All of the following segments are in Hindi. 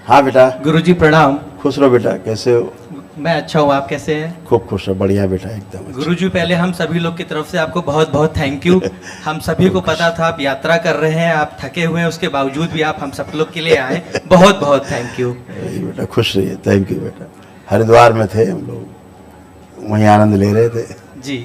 हाँ बेटा। गुरुजी प्रणाम। खुश रहो बेटा, कैसे हो? मैं अच्छा हूँ, आप कैसे हैं? खूब खुश रहो, बढ़िया बेटा, एकदम अच्छा। गुरुजी पहले हम सभी लोग की तरफ से आपको बहुत बहुत थैंक यू। हम सभी को पता था आप यात्रा कर रहे हैं, आप थके हुए हैं, उसके बावजूद भी आप हम सब लोग के लिए आए, बहुत बहुत थैंक यू। वही बेटा, खुश रहिए, थैंक यू बेटा। हरिद्वार में थे हम लोग, वहीं आनंद ले रहे थे जी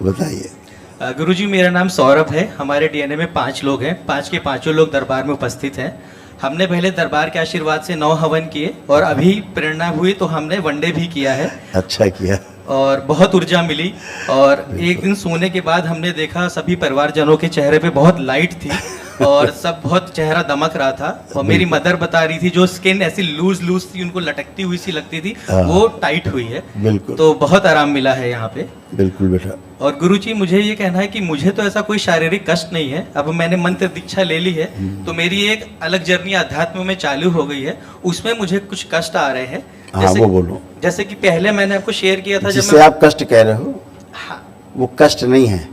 बताइए। गुरुजी मेरा नाम सौरभ है, हमारे डीएनए में 5 लोग हैं, 5 के पांचों लोग दरबार में उपस्थित हैं। हमने पहले दरबार के आशीर्वाद से 9 हवन किए और अभी प्रेरणा हुई तो हमने वनडे भी किया है अच्छा किया। और बहुत ऊर्जा मिली। और एक दिन सोने के बाद हमने देखा सभी परिवारजनों के चेहरे पे बहुत लाइट थी और सब बहुत चेहरा दमक रहा था। और मेरी मदर बता रही थी जो स्किन ऐसी लूज लूज थी, उनको लटकती हुई सी लगती थी, वो टाइट हुई है। बिल्कुल, तो बहुत आराम मिला है यहाँ पे। बिल्कुल बेटा। और गुरुजी मुझे ये कहना है कि मुझे तो ऐसा कोई शारीरिक कष्ट नहीं है, अब मैंने मंत्र दीक्षा ले ली है तो मेरी एक अलग जर्नी अध्यात्म में चालू हो गई है, उसमें मुझे कुछ कष्ट आ रहे हैं। हाँ वो बोलो। जैसे कि पहले मैंने आपको शेयर किया था, जिससे आप कष्ट कह रहे हो, हाँ वो कष्ट नहीं है,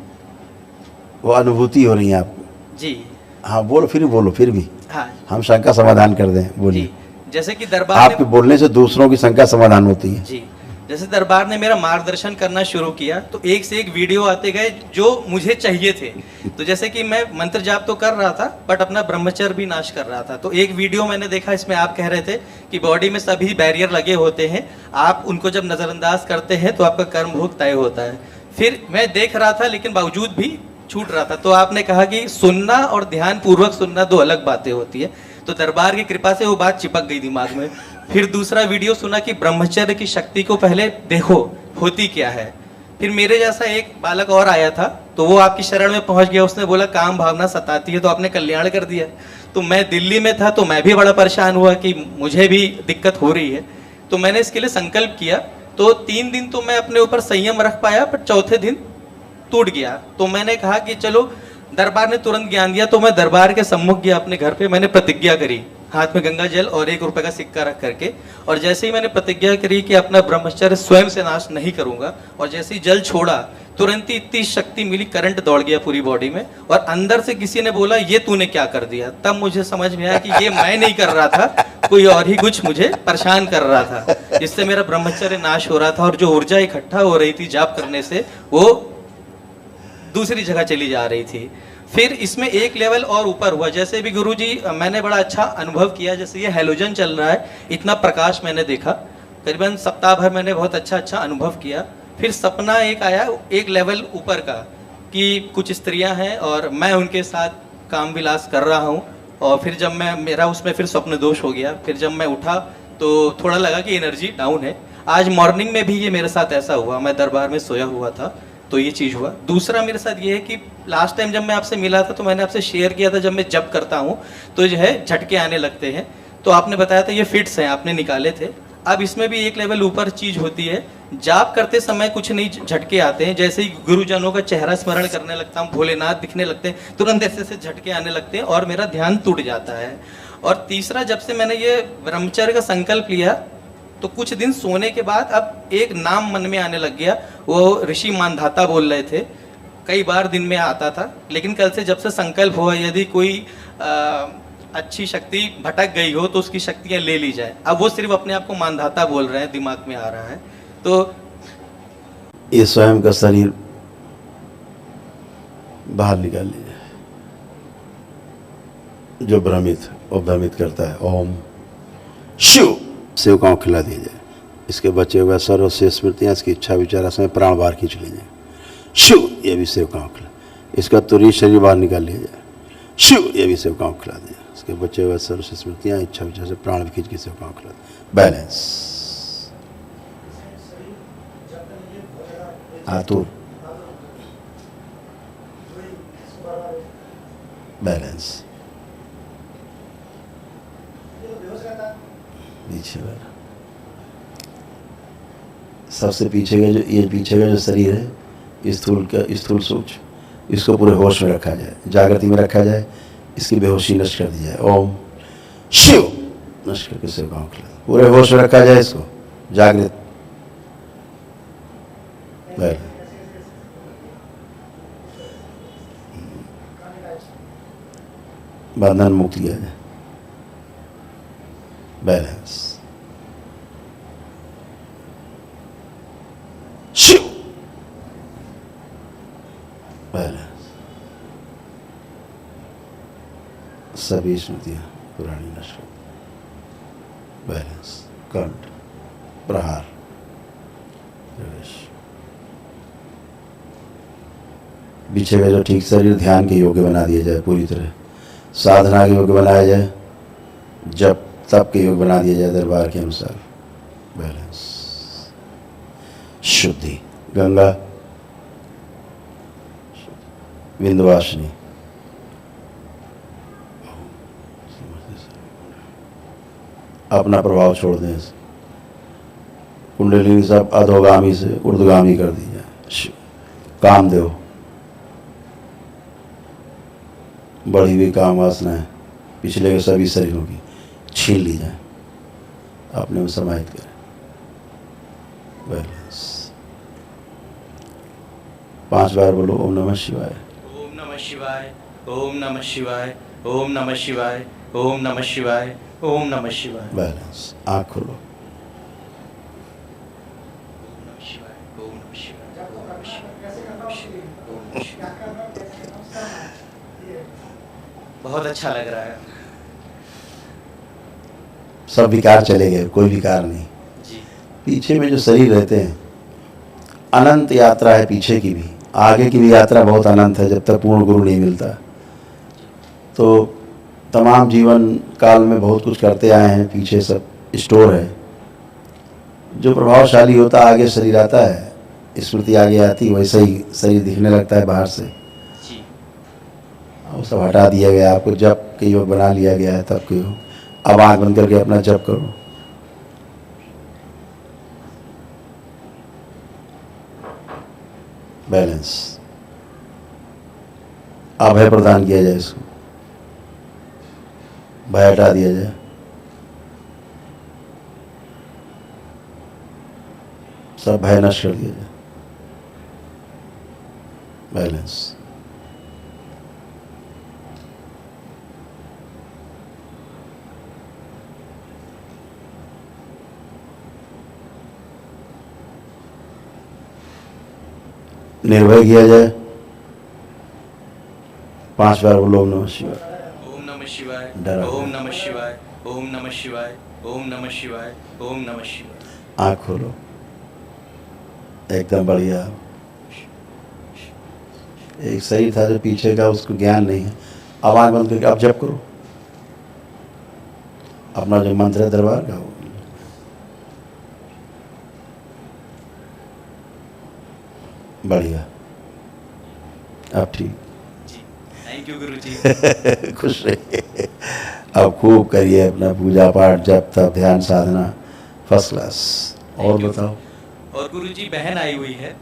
वो अनुभूति हो रही है आपको। जी हाँ बोलो, फिर बोलो, फिर भी हाँ हम शंका समाधान कर दें, बोलिए। जी, जैसे कि दरबार आपके बोलने से दूसरों की शंका समाधान होती है। जी, जैसे दरबार ने मेरा मार्गदर्शन करना शुरू किया तो एक से एक वीडियो आते गए जो मुझे चाहिए थे। तो जैसे कि मैं मंत्र जाप तो कर रहा था बट अपना ब्रह्मचर्य भी नाश कर रहा था। तो एक वीडियो मैंने देखा, इसमें आप कह रहे थे कि बॉडी में सभी बैरियर लगे होते हैं, आप उनको जब नज़रअंदाज करते हैं तो आपका कर्म भोग तय होता है। फिर मैं देख रहा था लेकिन बावजूद भी छूट रहा था, तो आपने कहा कि सुनना और ध्यान पूर्वक सुनना 2 अलग बातें होती है। तो दरबार की कृपा से वो बात चिपक गई दिमाग में। फिर दूसरा वीडियो सुना कि ब्रह्मचर्य की शक्ति को पहले देखो होती क्या है। फिर मेरे जैसा एक बालक और आया था तो वो आपकी शरण में पहुंच गया, उसने बोला काम भावना सताती है, तो आपने कल्याण कर दिया। तो मैं दिल्ली में था तो मैं भी बड़ा परेशान हुआ कि मुझे भी दिक्कत हो रही है, तो मैंने इसके लिए संकल्प किया। तो 3 दिन तो मैं अपने ऊपर संयम रख पाया पर चौथे दिन टूट गया। तो मैंने कहा कि चलो, दरबार ने तुरंत ज्ञान दिया तो मैं दरबार के सम्मुख गया अपने घर पे, मैंने प्रतिज्ञा करी हाथ में गंगा जल और 1 रुपए का सिक्का रख करके। और जैसे ही मैंने प्रतिज्ञा करी कि अपना ब्रह्मचर्य स्वयं से नाश नहीं करूंगा, और जैसे ही जल छोड़ा तुरंत ही इतनी शक्ति मिली, करंट दौड़ गया पूरी बॉडी में। और अंदर से किसी ने बोला ये तूने क्या कर दिया। तब मुझे समझ में आया कि ये मैं नहीं कर रहा था, कोई और ही कुछ मुझे परेशान कर रहा था, जिससे मेरा ब्रह्मचर्य नाश हो रहा था और जो ऊर्जा इकट्ठा हो रही थी जाप करने से वो दूसरी जगह चली जा रही थी। फिर इसमें एक लेवल और ऊपर हुआ, जैसे भी गुरुजी मैंने बड़ा अच्छा अनुभव किया। जैसे ये हैलोजन चल रहा है, इतना प्रकाश मैंने देखा, करीबन सप्ताह भर मैंने बहुत अच्छा अनुभव किया। फिर सपना एक आया एक लेवल ऊपर का कि कुछ स्त्रियां हैं और मैं उनके साथ काम विलास कर रहा हूँ। और फिर जब मेरा उसमें फिर स्वप्न दोष हो गया। फिर जब मैं उठा तो थोड़ा लगा कि एनर्जी डाउन है। आज मॉर्निंग में भी ये मेरे साथ ऐसा हुआ, मैं दरबार में सोया हुआ था तो ये चीज़ हुआ। दूसरा मेरे साथ ये है कि लास्ट टाइम जब मैं आपसे मिला था तो मैंने आपसे शेयर किया था, जब मैं जप करता हूँ तो जो है झटके आने लगते हैं, तो आपने बताया था ये फिट्स हैं, आपने निकाले थे। अब इसमें भी एक लेवल ऊपर चीज़ होती है, जाप करते समय कुछ नहीं झटके आते हैं, जैसे ही गुरुजनों का चेहरा स्मरण करने लगता हूँ, भोलेनाथ दिखने लगते हैं, तुरंत ऐसे ऐसे झटके आने लगते हैं और मेरा ध्यान टूट जाता है। और तीसरा, जब से मैंने ये ब्रह्मचर्य का संकल्प लिया तो कुछ दिन सोने के बाद अब एक नाम मन में आने लग गया, वो ऋषि मानधाता बोल रहे थे, कई बार दिन में आता था। लेकिन कल से जब से संकल्प हुआ यदि कोई अच्छी शक्ति भटक गई हो तो उसकी शक्तियाँ ले ली जाए। अब वो सिर्फ अपने आप को मानधाता बोल रहे हैं, दिमाग में आ रहा है। तो ये स्वयं का शरीर बाहर निकाल लीजिए, जो भ्रमित और भ्रमित करता है। ओम शिव सेवकाओं खिला दीजिए। इसके बचे हुए सर्व से स्मृतियाँ, इसकी इच्छा विचार समय प्राण बाहर खींच लीजिए। शिव, ये भी सेवकाओं खिला। इसका तुरही शरीर बाहर निकाल लीजिए। शिव, ये भी सेवकाओं खिला दीजिए। इसके बचे हुए सर्व से स्मृतियाँ, इच्छा विचार से प्राण भी खींच के सेवकाओं खिला दीजिए। बैलेंस। आतुर बैलेंस पीछे वाला सबसे पीछे का जो ये पीछे का जो शरीर है, स्थूल सूक्ष्म, इसको पूरे होश में रखा जाए, जागृति में रखा जाए, इसकी बेहोशी नष्ट कर दी जाए। ओम शिव नष्ट करके सेवकाओं खिला, पूरे होश में रखा जाए, इसको जागृत। बंधन मुक्त किया जाए। बैलेंस, शिव, बैलेंस, सभी स्मृतियां पुरानी नष्ट, बैलेंस, कंठ, प्रहार, प्रवेश, पीछे का जो ठीक शरीर ध्यान के योग्य बना दिया जाए, पूरी तरह साधना के योग्य बनाया जाए, जब तब के योग्य बना दिया जाए दरबार के अनुसार, बैलेंस, शुद्धि, गंगा, विंध्यवासिनी, अपना प्रभाव छोड़ दें, कुंडलिनी सब अधोगामी से ऊर्ध्वगामी कर दी जाए, कामदेव, बढ़ी हुई काम वासनाएं पिछले के सभी शरीरों की छीन ली जाए, अपने में समाहित करें, बैलेंस, 5 बार बोलो ओम नमः शिवाय, ओम नमः शिवाय, ओम नमः शिवाय, ओम नमः शिवाय, ओम नमः शिवाय, ओम नमः शिवाय, बैलेंस, आँख खोलो, ओम नमः शिवाय, ओम नमः शिवाय, ओम नमः शिवाय, ओम नमः शिवाय, ओम नमः शिवाय। बहुत अच्छा लग रहा है सब विकार चले गए, कोई विकार नहीं। जी। पीछे में जो शरीर रहते हैं, अनंत यात्रा है पीछे की भी, आगे की भी यात्रा बहुत अनंत है जब तक पूर्ण गुरु नहीं मिलता। तो तमाम जीवन काल में बहुत कुछ करते आए हैं, पीछे सब स्टोर है। जो प्रभावशाली होता आगे शरीर आता है, स्मृति आगे आती, वैसे ही शरीर दिखने लगता है बाहर से। जी। वो सब हटा दिया गया, आपको जप के योग बना लिया गया है, तब के योग। अब आँख बंद करके अपना जप करो, बैलेंस, अभय प्रदान किया जाए, इसको भय हटा दिया जाए, सब भय नष्ट कर दिया जाए, बैलेंस, निर्भय किया जाए। 5 बार बोलो ओम नमः शिवाय, ओम नमः शिवाय, डरा ओम नमः शिवाय, ओम नमः शिवाय, ओम नमः शिवाय, ओम नमः शिवाय। आँख खोलो, एकदम बढ़िया। एक शरीर था जो पीछे का, उसको ज्ञान नहीं है, अब आँख बंद करके अब जप करो अपना जो मंत्र है दरबार का, वो बढ़िया। अब ठीक, जी, थैंक यू गुरुजी। खुश रहिए। अब खूब करिए अपना पूजा पाठ, जप तप, ध्यान साधना, फर्स्ट क्लास। और बताओ। और गुरुजी बहन आई हुई है,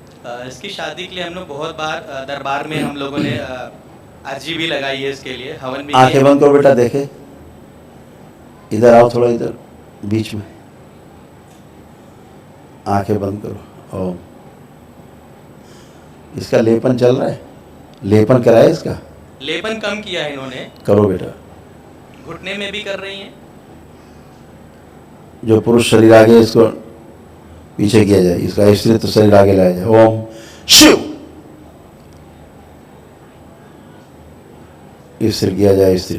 इसकी शादी के लिए हम लोग बहुत बार दरबार में हम लोगों ने अर्जी भी लगाई है, इसके लिए हवन भी। आंखें बंद करो बेटा, देखे इधर आओ, थोड़ा इधर बीच में, आंखें बंद करो। ओम। इसका लेपन चल रहा है, लेपन कराए इसका? लेपन कम किया है इन्होंने। करो बेटा। घुटने में भी कर रही हैं। जो पुरुष शरीर आगे, इसको पीछे किया जाए, इसका स्त्रीत्व शरीर आगे लाया जाए। ओम शिव। स्थिर किया जाए, स्त्री।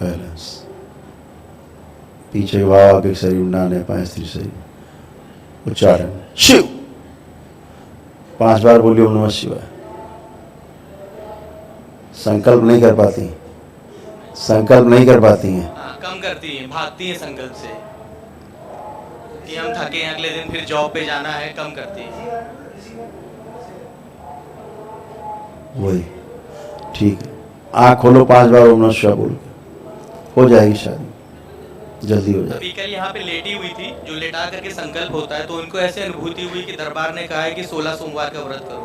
बैलेंस। पीछे के भाव आगे शरीर ना ले पाए, स्त्री शरीर। उच्चारण शिव। 5 बार बोलिए ओम नमः शिवाय। संकल्प नहीं कर पाती, संकल्प नहीं कर पाती हैं। कम करती हैं, भागती हैं संकल्प से कि हम थके हैं, अगले दिन फिर जॉब पे जाना है, कम करती हैं। वही ठीक है। आँख खोलो, 5 बार ओम नमः शिवाय बोल के हो जाएगी शादी, जल्दी हो जाएगी। अभी कल यहाँ पे लेटी हुई थी, जो लेटा करके संकल्प होता है, तो उनको ऐसे अनुभूति हुई कि दरबार ने कहा है कि 16 सोमवार का व्रत करो।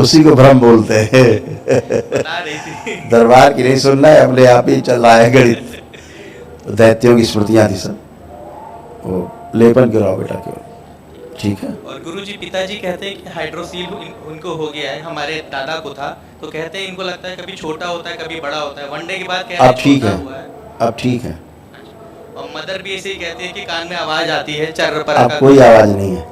उसी को भ्रम बोलते हैं। बता रही थी। दरबार की नहीं सुनना है, अपने आप ही चल रहा है गणित। दैत्यों की स्मृतियां थी सब। वो लेपन कराओ बेटा, केवल ठीक है। और गुरुजी पिताजी कहते हैं कि हाइड्रोसील उनको हो गया है, हमारे दादा को था, तो कहते हैं इनको लगता है कभी छोटा होता है कभी बड़ा होता है, वनडे के बाद कह रहे अब हैं ठीक छोटा है, हुआ है। अब ठीक है, और मदर भी ऐसे ही कहती है कि कान में आवाज आती है चर्र पर अब कोई आवाज़ नहीं है।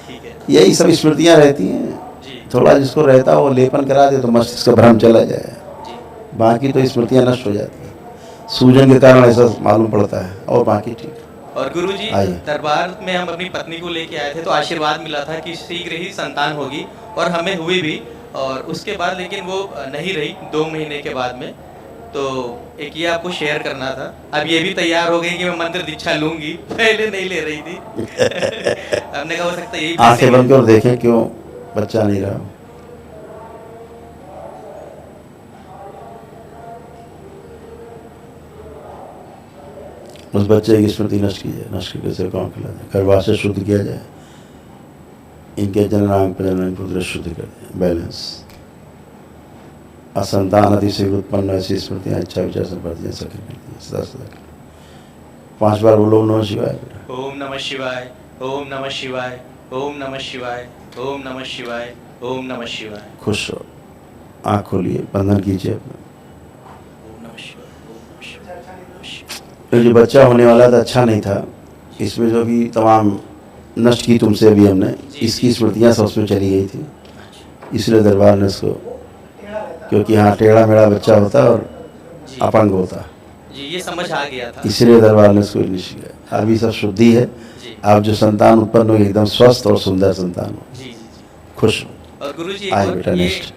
ठीक है यही सब स्मृतियाँ रहती हैं। जी थोड़ा जिसको रहता हो वो लेपन करा दे तो मस्तिष्क का भ्रम चला जाए, जी। बाकी तो स्मृतियाँ नष्ट हो जाती हैं। सूजन के कारण ऐसा मालूम पड़ता है, और बाकी ठीक है। और गुरुजी आइए। दरबार में हम अपनी पत्नी को लेके आए थे तो आशीर्वाद मिला था कि शीघ्र ही संतान होगी, और हमें हुई भी। और उसके बाद लेकिन वो नहीं रही 2 महीने के बाद में। तो एक ये आपको शेयर करना था। अब ये भी तैयार हो गई कि मैं मंत्र दीक्षा लूंगी, पहले नहीं ले रही थी। हमने कहा हो सकता है यही आंखें बंद कर देखें क्यों बच्चा नहीं रहा। उस बच्चे की स्मृति नष्ट की जाए, नष्ट करके उसे कौन खिला जाए, गर्भाशय से शुद्ध किया जाए, इनके जननांग प्रजनन पुत्र शुद्ध कर दिया, बैलेंस। असंतान अतिशीघ्र उत्पन्न ऐसी स्मृतियाँ इच्छा विचार से बढ़ती हैं, सक्रिय करती हैं सदा सदा। 5 बार बोलो नमः शिवाय। ओम नमः शिवाय, ओम नमः शिवाय, ओम नमः शिवाय, ओम नमः शिवाय, ओम नमः शिवाय। खुश हो, आँख खोलिए, बंधन कीजिए अपना। ओम नमः शिवाय, ओम नमः शिवाय, ओम नमः शिवाय। तो जो बच्चा होने वाला था अच्छा नहीं था, इसमें जो भी तमाम नष्ट की तुमसे अभी हमने, इसकी स्मृतियाँ सब उसमें चली गई थी, इसलिए दरबार ने इसको, क्योंकि हाँ टेढ़ा मेढ़ा बच्चा होता और अपंग होता, जी ये समझ आ गया था। इसलिए दरबार ने इसको निश्चित किया। अभी सब शुद्धि है, जी आप जो संतान उत्पन्न हो एकदम स्वस्थ और सुंदर संतान हो, जी जी। खुश हो। और गुरुजी आइए एक और बेटा ये नेक्स्ट।